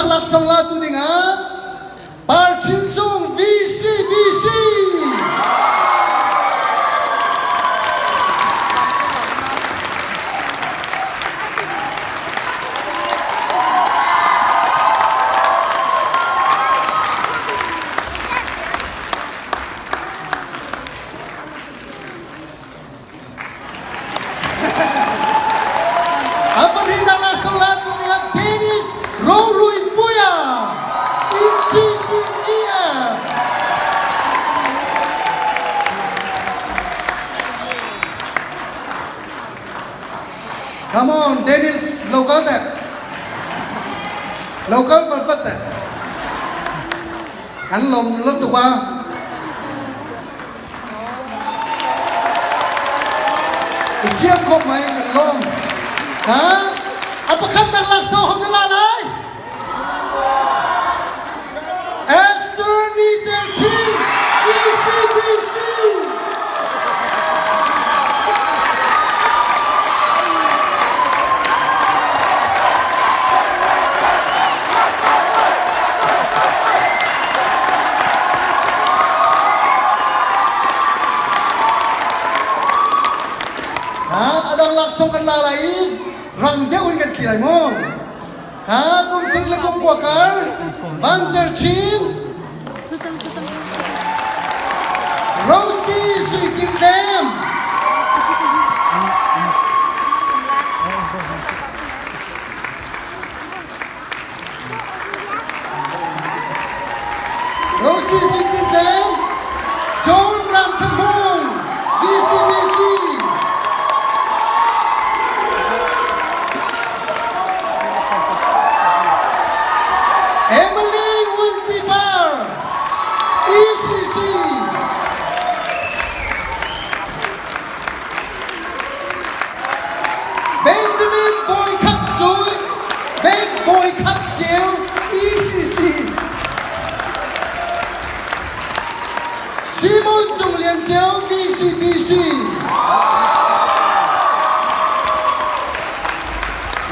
tak laksong latu dengan Parchinsung VCBC. Apa ni tak laksong latu dengan Dennis Rorui Puya ICCEF. Come on, Dennis, local that. Local vật that. Hắn lồng lớp từ qua. Chiếc cột máy mình lồng. Hả? Apakah tak langsung hendak lai? Esther Nijerchin ICBC. Adang langsung kan lalai rang dia un kan kilai mo. Kum sing lekum kuakar Van der Chin Rosie Sui Kim Kem Rosie Sui Kim Kem John Ram Tambung VCBC. ECC. Benjamin Boy Cup Joy, Ben Boy Cup Jail, ECC. Simon Zhong Lian Jiao, VCBC.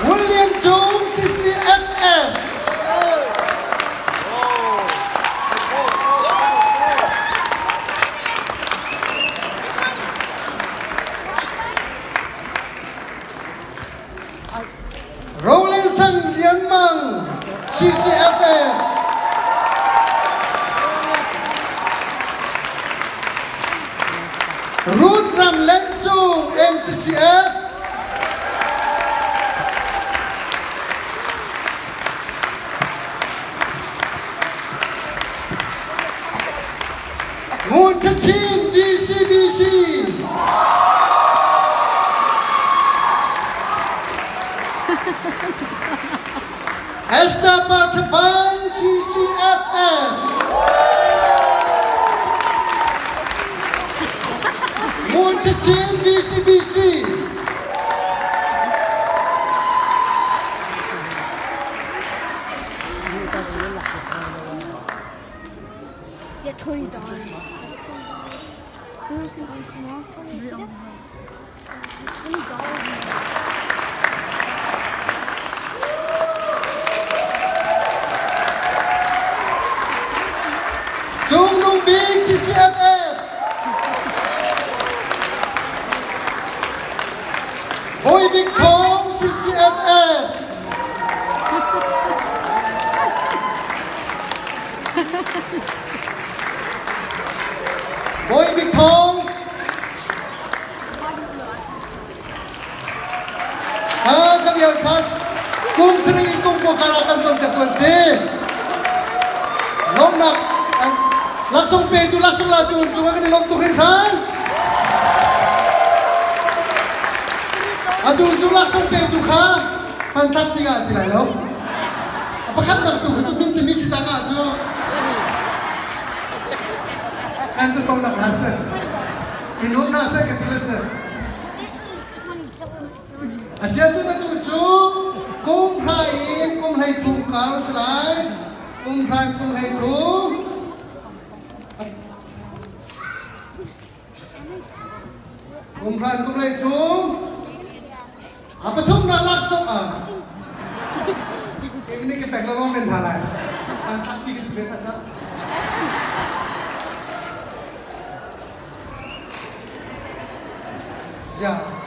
William Jones, CCFS. Rolandson Lian Mang, CCFS. Ruth Ram Lensung, MCCF. Moon Tachin, VCBC. Esther Bartavan, CCFS. Moon Tachin, VCBC. Ya थोड़ी दाल थोड़ी दाल Chung Nung Big, CCFS. Boy Big Tom, CCFS. Boy Big Tom. Kami ang kas kung seri kung kukarakan sa jatuan si Lom nak langsung pedu langsung latu cuma kan lom tuhin kan adu ju langsung pedu ka pantak tiga tidak lo apa kan tak tu tu minta misi tanga tu kan tu kau nak nasi minum nasi ketilasa Asia tu nak tu kum hai tungkar selai kum hai tung Kumran kumlay tum. Apa tum nak laksok ah? ini kita ngelong ben halai. Mantap gitu ben aja. Ya.